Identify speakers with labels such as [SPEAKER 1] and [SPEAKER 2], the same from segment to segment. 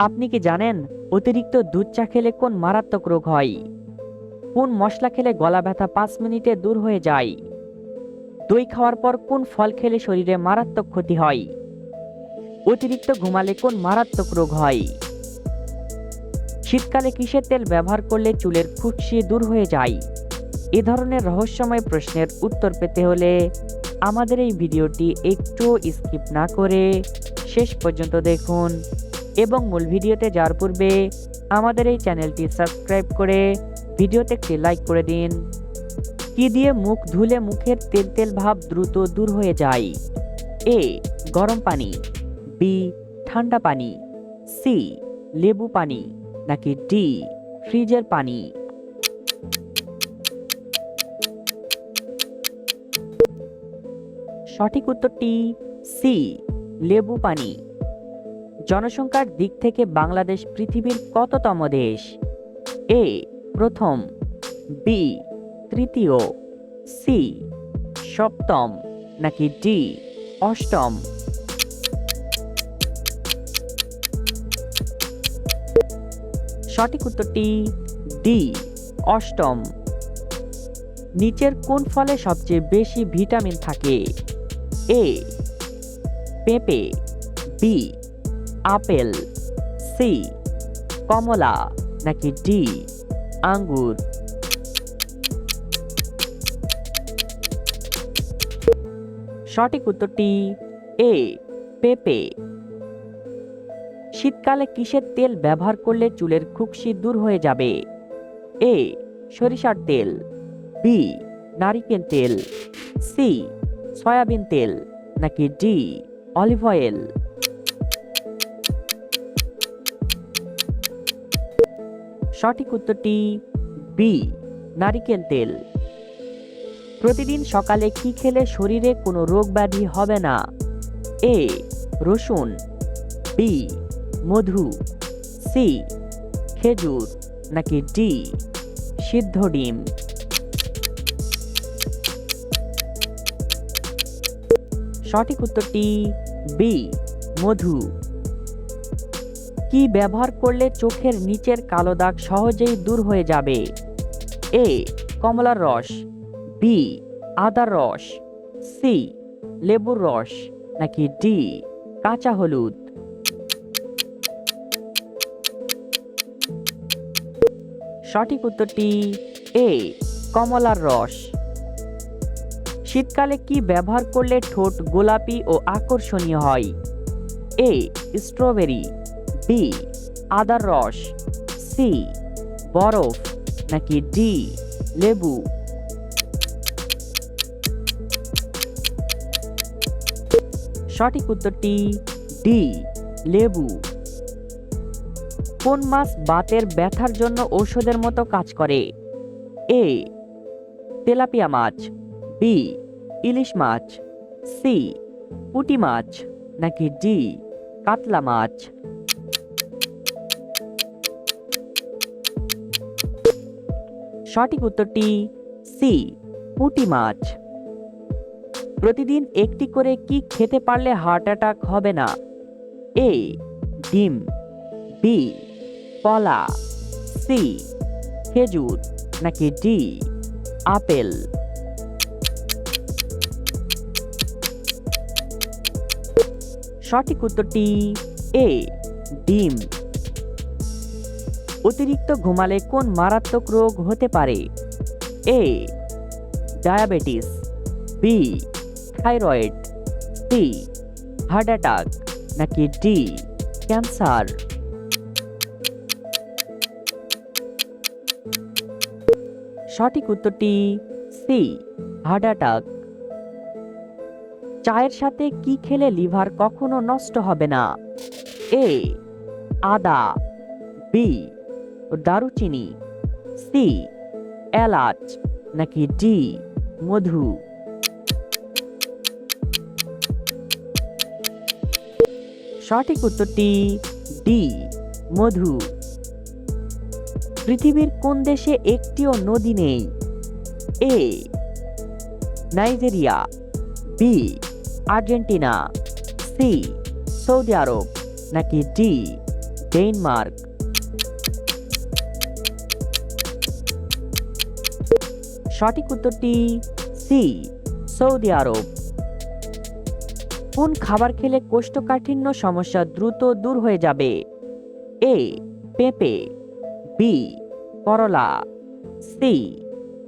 [SPEAKER 1] আপনি কি জানেন অতিরিক্ত দুধ চা খেলে কোন মারাত্মক রোগ হয়? কোন মশলা খেলে গলা ব্যথা 5 মিনিটে দূর হয়ে যায়? দই খাওয়ার পর কোন ফল খেলে শরীরে মারাত্মক ক্ষতি হয়? অতিরিক্ত ঘুমালে কোন মারাত্মক রোগ হয়? শীতকালে কিসের তেল ব্যবহার করলে চুলের খুশকি দূর হয়ে যায়? এ ধরনের রহস্যময় প্রশ্নের উত্তর পেতে হলে আমাদের এই ভিডিওটি একটু স্কিপ না করে শেষ পর্যন্ত দেখুন এবং মূল ভিডিওতে যাওয়ার পূর্বে আমাদের এই চ্যানেলটি সাবস্ক্রাইব করে ভিডিওতে একটি লাইক করে দিন। কি দিয়ে মুখ ধুলে মুখের তেল তেল ভাব দ্রুত দূর হয়ে যায়? এ গরম পানি, বি ঠান্ডা পানি, সি লেবু পানি, নাকি ডি ফ্রিজের পানি? সঠিক উত্তরটি সি লেবু পানি। জনসংখ্যার দিক থেকে বাংলাদেশ পৃথিবীর কততম দেশ? এ প্রথম, বি তৃতীয়, সি সপ্তম, নাকি ডি অষ্টম? সঠিক উত্তরটি ডি অষ্টম। নিচের কোন ফলে সবচেয়ে বেশি ভিটামিন থাকে? এ পেঁপে, বি আপেল, সি কমলা, নাকি ডি আঙ্গুর? সঠিক উত্তরটি এ পেঁপে। শীতকালে কিসের তেল ব্যবহার করলে চুলের খুশকি দূর হয়ে যাবে? এ সরিষার তেল, বি নারিকেল তেল, সি সয়াবিন তেল, নাকি ডি অলিভ অয়েল? সঠিক উত্তরটি বি নারিকেল তেল। প্রতিদিন সকালে কি খেলে শরীরে কোনো রোগ ব্যাধি হবে না? এ রসুন, বি মধু, সি খেজুর, নাকি ডি সিদ্ধ ডিম? সঠিক উত্তরটি বি মধু। কি ব্যবহার করলে চোখের নিচের কালো দাগ সহজেই দূর হয়ে যাবে? এ কমলার রস, বি আদার রস, সি লেবুর রস, নাকি ডি কাঁচা হলুদ? সঠিক উত্তরটি এ কমলার রস। শীতকালে কি ব্যবহার করলে ঠোঁট গোলাপি ও আকর্ষণীয় হয়? এ স্ট্রবেরি, বি আদার রস, সি বরফ, নাকি ডি লেবু? সঠিক উত্তরটি ডি লেবু। কোন মাছ বাতের ব্যথার জন্য ঔষধের মতো কাজ করে? এ তেলাপিয়া মাছ, বি ইলিশ মাছ, সি পুঁটি মাছ, নাকি ডি কাতলা মাছ? সঠিক উত্তরটি সি পুঁটি মাছ। প্রতিদিন একটি করে কি খেতে পারলে হার্ট অ্যাটাক হবে না? এ ডিম, বি কলা, সি খেজুর, নাকি ডি আপেল? সঠিক উত্তরটি এ ডিম। অতিরিক্ত ঘুমালে কোন মারাত্মক রোগ হতে পারে? A diabetes, B thyroid, C heart attack, নাকি ডি ক্যান্সার? সঠিক উত্তরটি সি হার্ট অ্যাটাক। চায়ের সাথে কি খেলে লিভার কখনো নষ্ট হবে না? এ আদা, বি দারুচিনি, সি এলাচ, নাকি ডি মধু? সঠিক উত্তরটি ডি মধু। পৃথিবীর কোন দেশে একটিও নদী নেই? A Nigeria, B Argentina, C সৌদি আরব, নাকি ডি ডেনমার্ক। সঠিক উত্তরটি সি, সৌদি আরব। কোন খাবার খেলে কোষ্ঠকাঠিন্য সমস্যা দ্রুত দূর হয়ে যাবে? এ, পেঁপে, বি, করলা, সি,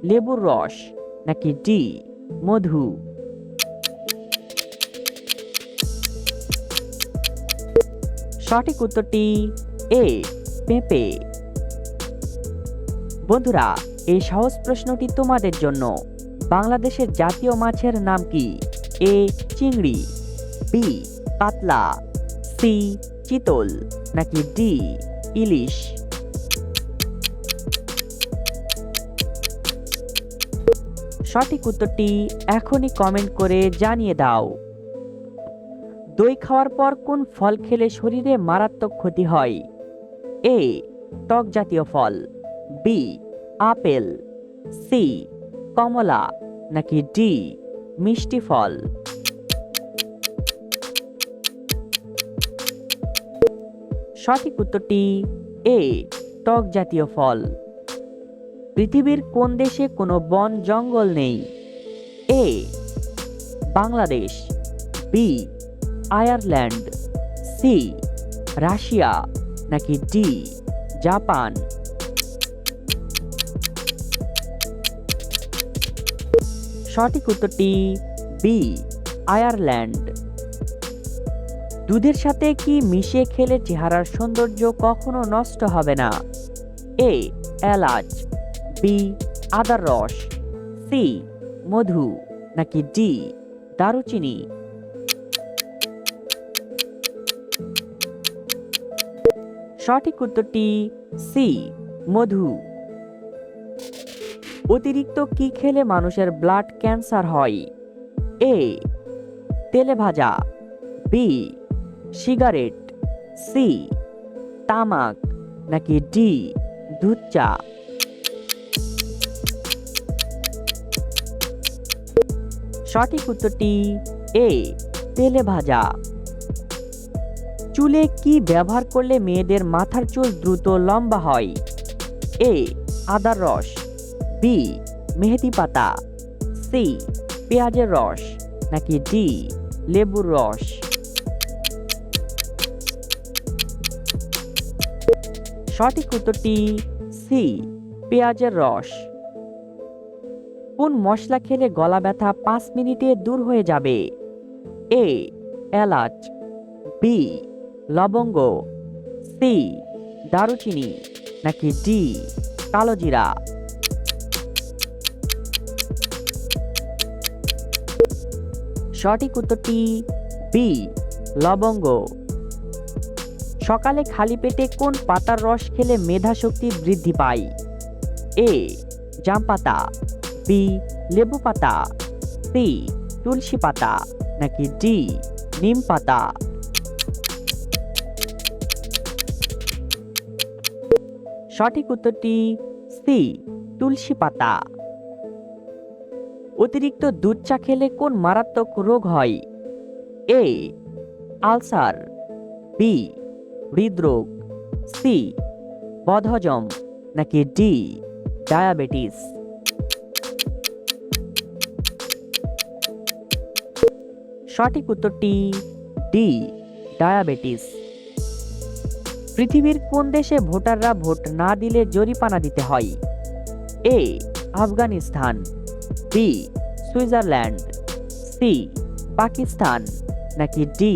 [SPEAKER 1] লেবুর রস, নাকি ডি, মধু? সঠিক উত্তরটি এ, পেঁপে। বন্ধুরা, এই সহজ প্রশ্নটি তোমাদের জন্য। বাংলাদেশের জাতীয় মাছের নাম কি? এ, চিংড়ি, বি, কাতলা, সি, চিতল, নাকি ডি, ইলিশ? সঠিক উত্তরটি এখনই কমেন্ট করে জানিয়ে দাও। দই খাওয়ার পর কোন ফল খেলে শরীরে মারাত্মক ক্ষতি হয়? এ, টক জাতীয় ফল, বি, আপেল, সি, কমলা, নাকি ডি, মিষ্টি ফল? সঠিক উত্তরটি এ, টক জাতীয় ফল। পৃথিবীর কোন দেশে কোনো বন জঙ্গল নেই? A, Bangladesh, B, Ireland, C, Russia, নাকি ডি, জাপান? সঠিক উত্তরটি বি, আয়ারল্যান্ড। দুধের সাথে কি মিশিয়ে খেলে চেহারার সৌন্দর্য কখনো নষ্ট হবে না? এ, এলাচ, বি, আদার রস, সি, মধু, নাকি ডি, দারুচিনি? সঠিক উত্তরটি সি, মধু। অতিরিক্ত কি খেলে মানুষের ব্লাড ক্যান্সার হয়? এ, তেলে ভাজা, বি, সিগারেট, সি, তামাক, নাকি ডি, দুধ চা? সঠিক উত্তরটি এ, তেলে ভাজা। চুলে কি ব্যবহার করলে মেয়েদের মাথার চুল দ্রুত লম্বা হয়? এ, আদার রস, বি, মেহেদি পাতা, সি, পেঁয়াজের রস, নাকি ডি, লেবুর রস? সঠিক উত্তরটি সি, পেঁয়াজের রস। কোন মশলা খেলে গলা ব্যথা 5 মিনিটে দূর হয়ে যাবে? এ, এলাচ, বি, লবঙ্গ, সি, দারুচিনি, নাকি ডি, কালোজিরা? সঠিক উত্তরটি বি, লবঙ্গ। সকালে খালি পেটে কোন পাতার রস খেলে মেধা শক্তি বৃদ্ধি পায়? এ, জাম পাতা, বি, লেবু পাতা, সি, তুলসী পাতা, নাকি ডি, নিম পাতা? সঠিক উত্তরটি সি, তুলসী পাতা। অতিরিক্ত দুধ চা খেলে কোন মারাত্মক রোগ হয়? এ, আলসার, বি, হৃদরোগ, সি, বদহজম, নাকি ডি, ডায়াবেটিস? সঠিক উত্তরটি ডি, ডায়াবেটিস। পৃথিবীর কোন দেশে ভোটাররা ভোট না দিলে জরিমানা দিতে হয়? A, Afghanistan, B, Switzerland, C, Pakistan, নাকি ডি,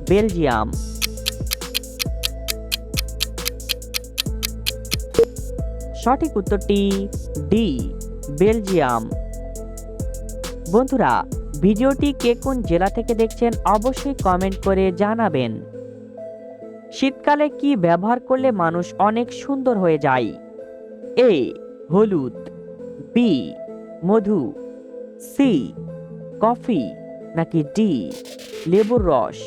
[SPEAKER 1] বেলজিয়াম? সঠিক উত্তরটি ডি, বেলজিয়াম। বন্ধুরা, ভিডিওটি কে কোন জেলা থেকে দেখছেন অবশ্যই কমেন্ট করে জানাবেন। শীতকালে কি ব্যবহার করলে মানুষ অনেক সুন্দর হয়ে যায়? এ, হলুদ, বি, মধু, সি, কফি, নাকি ডি, লেবুর রস?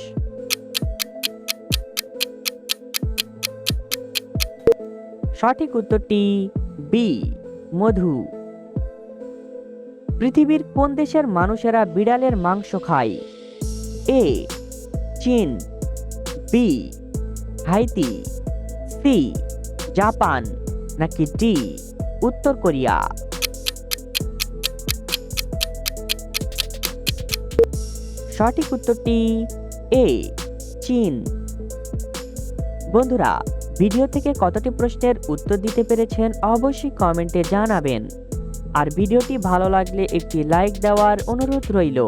[SPEAKER 1] সঠিক উত্তরটি বি, মধু। পৃথিবীর কোন দেশের মানুষেরা বিড়ালের মাংস খায়? এ, চীন, বি, হাইতি, সি জাপান নাকি ডি উত্তর কোরিয়া? সঠিক উত্তরটি এ চীন। বন্ধুরা, ভিডিও থেকে কতটি প্রশ্নের উত্তর দিতে পেরেছেন অবশ্যই কমেন্টে জানাবেন। আর ভিডিওটি ভালো লাগলে একটি লাইক দেওয়ার অনুরোধ রইল।